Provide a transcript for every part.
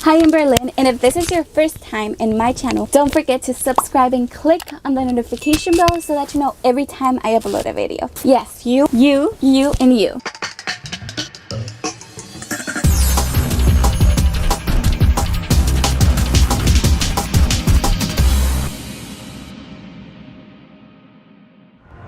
Hi, I'm Berlyn, and if this is your first time in my channel, don't forget to subscribe and click on the notification bell so that you know every time I upload a video. Yes, you, and you.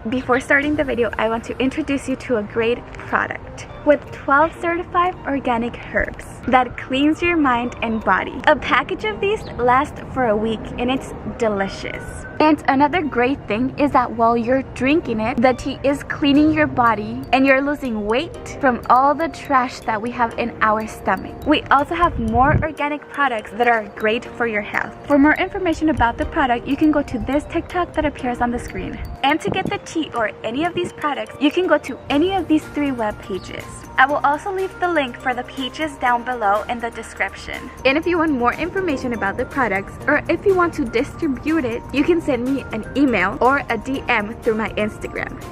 Before starting the video, I want to introduce you to a great product with 12 certified organic herbs that cleans your mind and body. A package of these lasts for a week and it's delicious. And another great thing is that while you're drinking it, the tea is cleaning your body and you're losing weight from all the trash that we have in our stomach. We also have more organic products that are great for your health. For more information about the product, you can go to this TikTok that appears on the screen. And to get the tea or any of these products, you can go to any of these 3 web pages. I will also leave the link for the pages down below in the description. And if you want more information about the products, or if you want to distribute it, you can send me an email or a DM through my Instagram.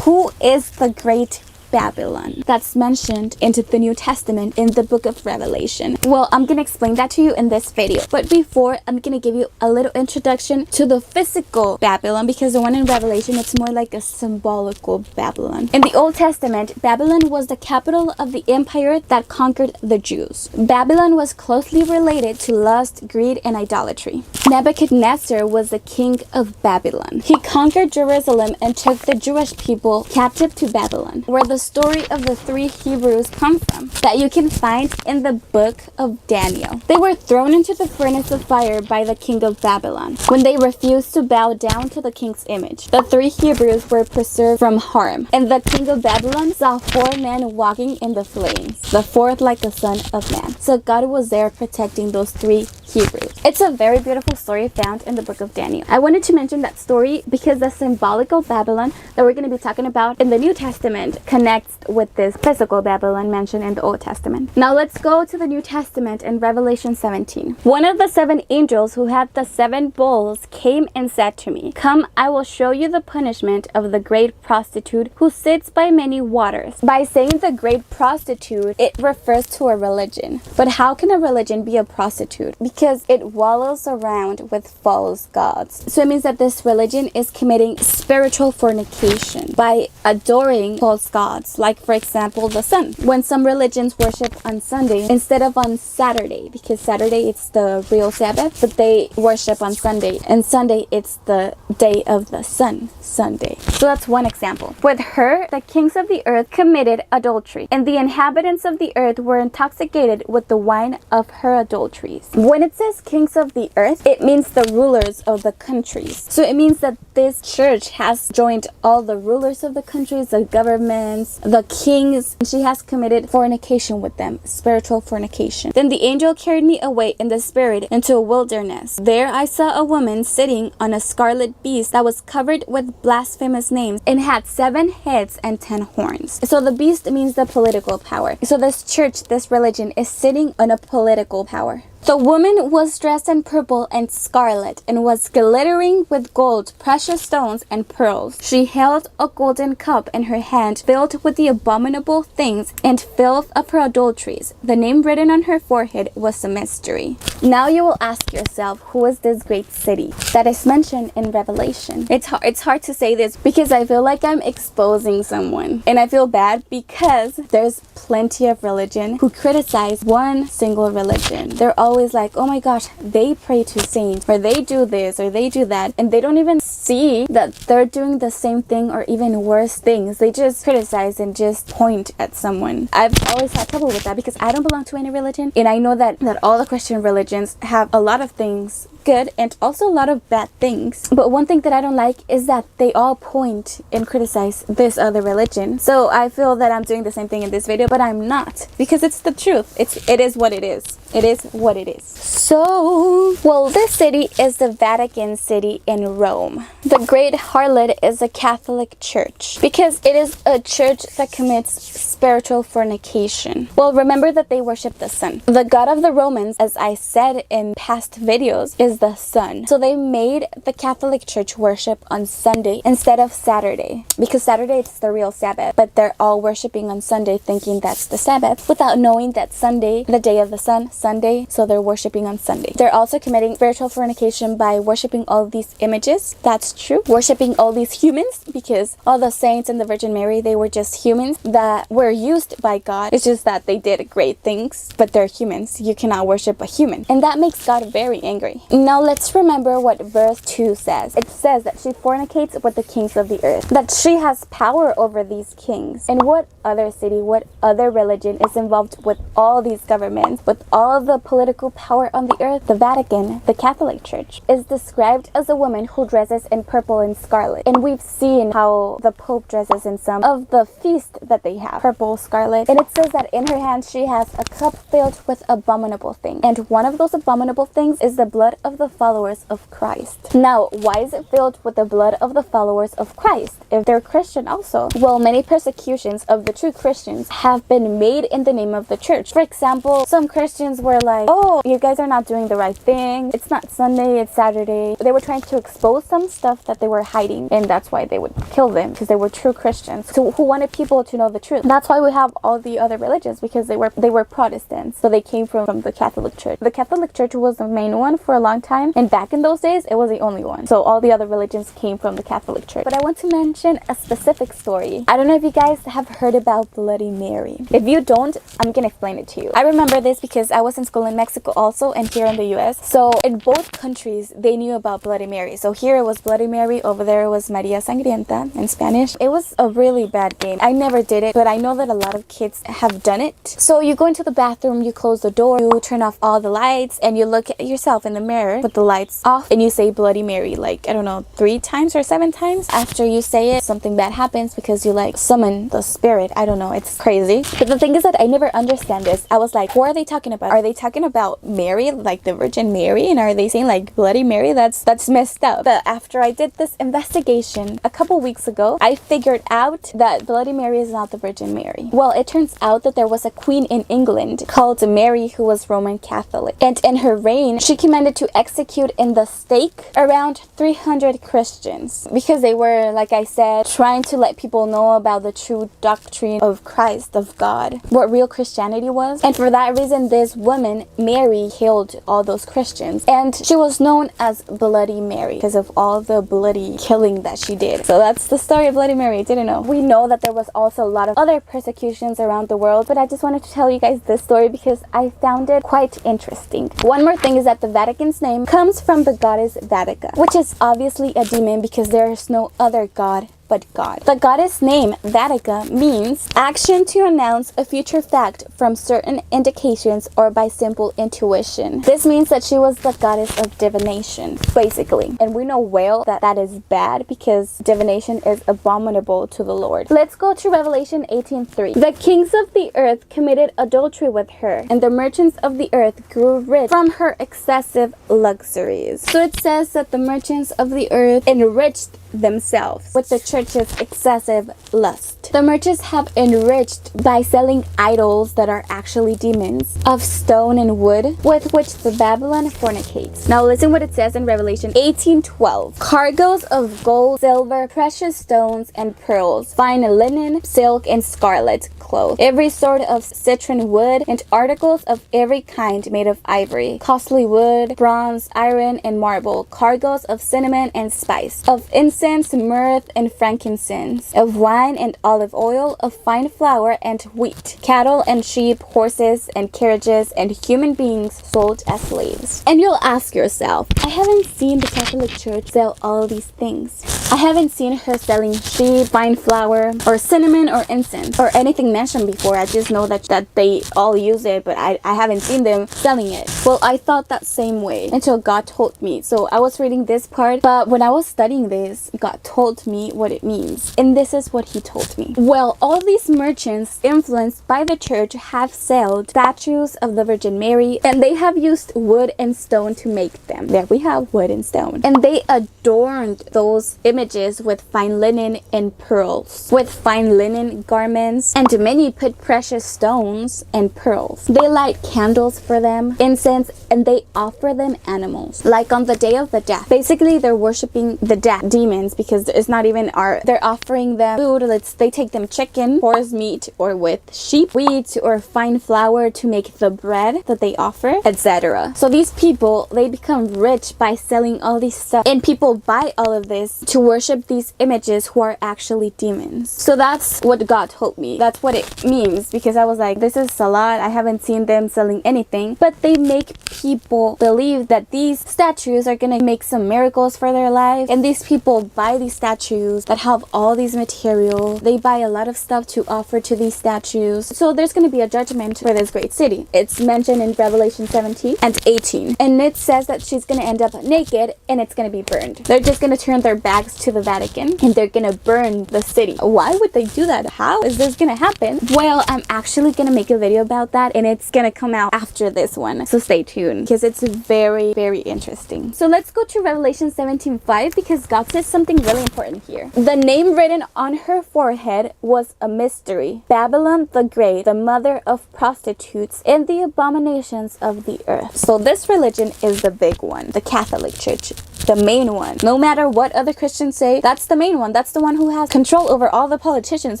Who is the great Babylon that's mentioned into the New Testament in the book of Revelation? Well, I'm gonna explain that to you in this video, but before, I'm gonna give you a little introduction to the physical Babylon, because the one in Revelation, it's more like a symbolical Babylon. In the Old Testament, Babylon was the capital of the empire that conquered the Jews. Babylon was closely related to lust, greed, and idolatry. Nebuchadnezzar was the king of Babylon. He conquered Jerusalem and took the Jewish people captive to Babylon, where the story of the 3 Hebrews come from, that you can find in the book of Daniel. They were thrown into the furnace of fire by the king of Babylon when they refused to bow down to the king's image. The 3 Hebrews were preserved from harm, and the king of Babylon saw 4 men walking in the flames, the 4th like the Son of Man. So God was there protecting those 3 Hebrews. It's a very beautiful story found in the book of Daniel. I wanted to mention that story because the symbolical Babylon that we're going to be talking about in the New Testament connects with this physical Babylon mentioned in the Old Testament. Now let's go to the New Testament in Revelation 17. One of the 7 angels who had the 7 bowls came and said to me, "Come, I will show you the punishment of the great prostitute who sits by many waters." By saying the great prostitute, it refers to a religion. But how can a religion be a prostitute? Because it wallows around with false gods. So it means that this religion is committing spiritual fornication by adoring false gods, like for example the sun. When some religions worship on Sunday instead of on Saturday, because Saturday it's the real Sabbath, but they worship on Sunday, and Sunday it's the day of the sun, Sunday. So that's one example. With her, the kings of the earth committed adultery, and the inhabitants of the earth were intoxicated with the wine of her adulteries. When it says kings of the earth, it means the rulers of the countries. So it means that this church has joined all the rulers of the countries, the governments, the kings, and she has committed fornication with them, spiritual fornication. Then the angel carried me away in the spirit into a wilderness. There I saw a woman sitting on a scarlet beast that was covered with blasphemous names and had 7 heads and 10 horns. So the beast means the political power. So this church, this religion, is sitting on a political power. The woman was dressed in purple and scarlet and was glittering with gold, precious stones, and pearls. She held a golden cup in her hand filled with the abominable things and filth of her adulteries. The name written on her forehead was a mystery. Now you will ask yourself, who is this great city that is mentioned in Revelation? It's hard to say this because I feel like I'm exposing someone. And I feel bad because there's plenty of religion who criticize one single religion. They're always like, oh my gosh, they pray to saints, or they do this, or they do that, and they don't even see that they're doing the same thing or even worse things. They just criticize and just point at someone. I've always had trouble with that because I don't belong to any religion, and I know that all the Christian religions have a lot of things good and also a lot of bad things. But one thing that I don't like is that they all point and criticize this other religion. So I feel that I'm doing the same thing in this video, but I'm not, because it's the truth. It is what it is. it is what it is. So, well, this city is the Vatican City in Rome. The Great Harlot is a Catholic church because it is a church that commits spiritual fornication. Well, remember that they worship the sun. The god of the Romans, as I said in past videos, is the sun. So they made the Catholic Church worship on Sunday instead of Saturday, because Saturday it's the real Sabbath, but they're all worshiping on Sunday thinking that's the Sabbath without knowing that Sunday, the day of the sun, Sunday, so they're worshiping on Sunday. They're also committing spiritual fornication by worshiping all these images. That's true. Worshiping all these humans, because all the saints and the Virgin Mary, they were just humans that were used by God. It's just that they did great things, but they're humans. You cannot worship a human, and that makes God very angry. Now let's remember what verse 2 says. It says that she fornicates with the kings of the earth, that she has power over these kings. And what other city, what other religion is involved with all these governments, with all the political power on the earth? The Vatican, the Catholic Church, is described as a woman who dresses in purple and scarlet. And we've seen how the Pope dresses in some of the feast that they have, purple, scarlet. And it says that in her hand she has a cup filled with abominable things. And one of those abominable things is the blood of the followers of Christ. Now, why is it filled with the blood of the followers of Christ if they're Christian also? Well, many persecutions of the true Christians have been made in the name of the church. For example, some Christians were like, oh, you guys are not doing the right thing. It's not Sunday, it's Saturday. They were trying to expose some stuff that they were hiding, and that's why they would kill them, because they were true Christians who wanted people to know the truth. That's why we have all the other religions, because they were Protestants, so they came from the Catholic Church. The Catholic Church was the main one for a long time, and back in those days it was the only one, so all the other religions came from the Catholic Church. But I want to mention a specific story. I don't know if you guys have heard about Bloody Mary. If you don't, I'm gonna explain it to you. I remember this because I was in school in Mexico also, and here in the US. So in both countries they knew about Bloody Mary. So here it was Bloody Mary, over there it was Maria Sangrienta in Spanish. It was a really bad game. I never did it, but I know that a lot of kids have done it. So you go into the bathroom, you close the door, you turn off all the lights, and you look at yourself in the mirror with the lights off, and you say Bloody Mary, like, I don't know, 3 times or 7 times. After you say it, something bad happens because you like summon the spirit. I don't know, it's crazy. But the thing is that I never understand this. I was like, who are they talking about? Are they talking about Mary, like the Virgin Mary? And are they saying like Bloody Mary? That's messed up. But after I did this investigation a couple weeks ago, I figured out that Bloody Mary is not the Virgin Mary. Well, it turns out that there was a queen in England called Mary who was Roman Catholic, and in her reign she commanded to execute in the stake around 300 Christians, because they were, like I said, trying to let people know about the true doctrine of Christ, of God, what real Christianity was. And for that reason, this woman Mary killed all those Christians, and she was known as Bloody Mary because of all the bloody killing that she did. So that's the story of Bloody Mary. Didn't know. We know that there was also a lot of other persecutions around the world, but I just wanted to tell you guys this story because I found it quite interesting. One more thing is that the Vatican's name comes from the goddess Vatica, which is obviously a demon because there is no other god but God. The goddess name Vatica means action to announce a future fact from certain indications or by simple intuition. This means that she was the goddess of divination, basically. And we know well that that is bad because divination is abominable to the Lord. Let's go to Revelation 18:3. The kings of the earth committed adultery with her, and the merchants of the earth grew rich from her excessive luxuries. So it says that the merchants of the earth enriched themselves with the church's excessive lust. The merchants have enriched by selling idols that are actually demons of stone and wood with which the Babylon fornicates. Now listen what it says in Revelation 18:12. Cargoes of gold, silver, precious stones, and pearls, fine linen, silk, and scarlet cloth, every sort of citron wood, and articles of every kind made of ivory, costly wood, bronze, iron, and marble, cargoes of cinnamon and spice, of incense, myrrh, and frankincense, of wine and olive oil, of fine flour and wheat, cattle and sheep, horses and carriages, and human beings sold as slaves. And you'll ask yourself, I haven't seen the Catholic Church sell all these things. I haven't seen her selling sheep, fine flour, or cinnamon or incense or anything mentioned before. I just know that they all use it, but I haven't seen them selling it. Well, I thought that same way until God told me. So I was reading this part, but when I was studying this, God told me what it means. And this is what he told me. Well, all these merchants influenced by the church have sold statues of the Virgin Mary, and they have used wood and stone to make them. There we have wood and stone. And they adorned those images with fine linen and pearls, with fine linen garments, and many put precious stones and pearls. They light candles for them, incense, and they offer them animals, like on the day of the death. Basically, they're worshiping the death demons, because it's not even they're offering them food. They take them chicken, horse meat, or with sheep, wheat, or fine flour to make the bread that they offer, etc. So these people, they become rich by selling all these stuff, and people buy all of this to worship these images who are actually demons. So that's what God told me. That's what it means, because I was like, this is a lot. I haven't seen them selling anything, but they make people believe that these statues are gonna make some miracles for their life, and these people buy these statues that have all these materials. They buy a lot of stuff to offer to these statues. So there's gonna be a judgment for this great city. It's mentioned in Revelation 17 and 18, and it says that she's gonna end up naked and it's gonna be burned. They're just gonna turn their backs to the Vatican and they're gonna burn the city. Why would they do that? How is this gonna happen? Well, I'm actually gonna make a video about that, and it's gonna come out after this one, so stay tuned, because it's very, very interesting. So let's go to Revelation 17:5, because God says something really important here. The name written on her forehead was a mystery: Babylon the Great, the mother of prostitutes and the abominations of the earth. So this religion is the big one, the Catholic Church, the main one. No matter what other Christians say, that's the main one. That's the one who has control over all the politicians,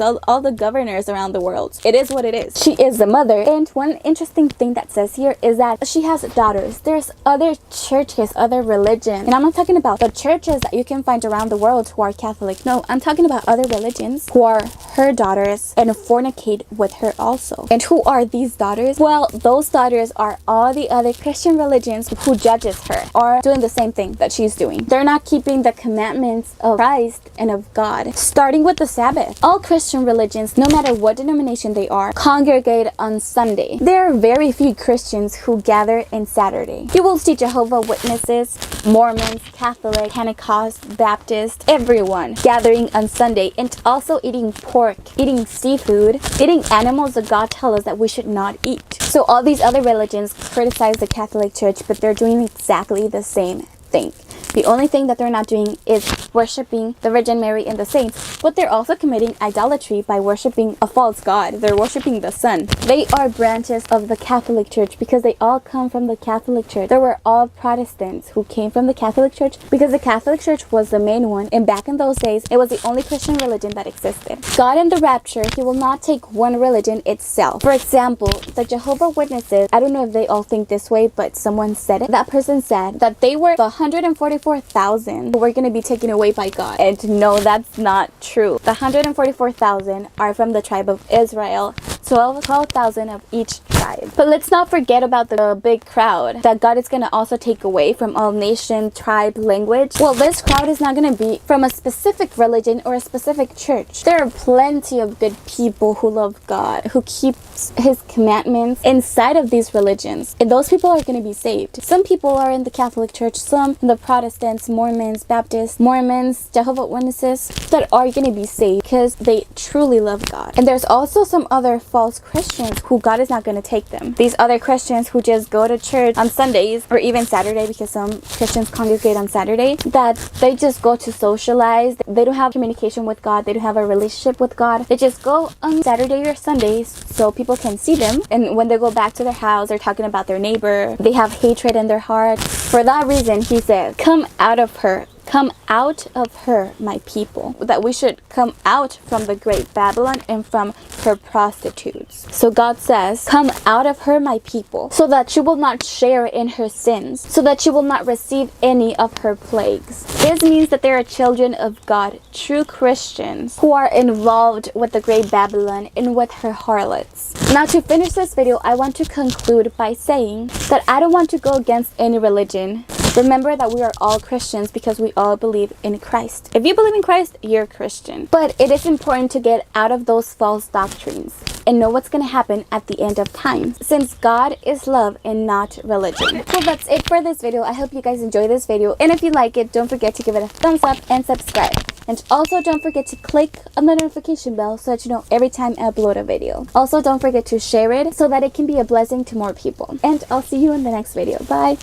all the governors around the world. It is what it is. She is the mother. And one interesting thing that says here is that she has daughters. There's other churches, other religions, and I'm not talking about the churches that you can find around the world who are Catholic. No, I'm talking about other religions who are her daughters and fornicate with her also. And who are these daughters? Well, those daughters are all the other Christian religions who judges her, are doing the same thing that she's doing. They're not keeping the commandments of Christ and of God, starting with the Sabbath. All Christian religions, no matter what denomination they are, congregate on Sunday. There are very few Christians who gather on Saturday. You will see Jehovah's Witnesses, Mormons, Catholic, Pentecost, Baptist, everyone gathering on Sunday, and also eating pork, eating seafood, eating animals that God tells us that we should not eat. So all these other religions criticize the Catholic Church, but they're doing exactly the same thing. The only thing that they're not doing is worshiping the Virgin Mary and the saints, but they're also committing idolatry by worshiping a false god. They're worshiping the sun. They are branches of the Catholic Church because they all come from the Catholic Church. They were all Protestants who came from the Catholic Church because the Catholic Church was the main one, and back in those days, it was the only Christian religion that existed. God in the rapture, he will not take one religion itself. For example, the Jehovah's Witnesses, I don't know if they all think this way, but someone said it. That person said that they were the 144,000 who were going to be taken away by God. And no, that's not true. The 144,000 are from the tribe of Israel, 12,000 of each tribe. But let's not forget about the big crowd that God is going to also take away from all nation, tribe, language. Well, this crowd is not going to be from a specific religion or a specific church. There are plenty of good people who love God, who keeps his commandments inside of these religions, and those people are going to be saved. Some people are in the Catholic Church, some in the Protestants, Mormons, Baptists, Mormons, Jehovah's Witnesses, that are going to be saved because they truly love God. And there's also some other false Christians who God is not going to take them. These other Christians who just go to church on Sundays or even Saturday, because some Christians congregate on Saturday, that they just go to socialize. They don't have communication with God. They don't have a relationship with God. They just go on Saturday or Sundays so people can see them. And when they go back to their house, they're talking about their neighbor. They have hatred in their heart. For that reason, he says, come out of her. Come out of her, my people. That we should come out from the great Babylon and from her prostitutes. So God says, come out of her, my people, so that you will not share in her sins, so that you will not receive any of her plagues. This means that there are children of God, true Christians, who are involved with the great Babylon and with her harlots. Now, to finish this video, I want to conclude by saying that I don't want to go against any religion, Remember that we are all Christians because we all believe in Christ. If you believe in Christ, you're Christian. But it is important to get out of those false doctrines and know what's going to happen at the end of time, since God is love and not religion. Well, that's it for this video. I hope you guys enjoy this video, and if you like it, don't forget to give it a thumbs up and subscribe. And also don't forget to click on the notification bell so that you know every time I upload a video. Also don't forget to share it so that it can be a blessing to more people. And I'll see you in the next video. Bye!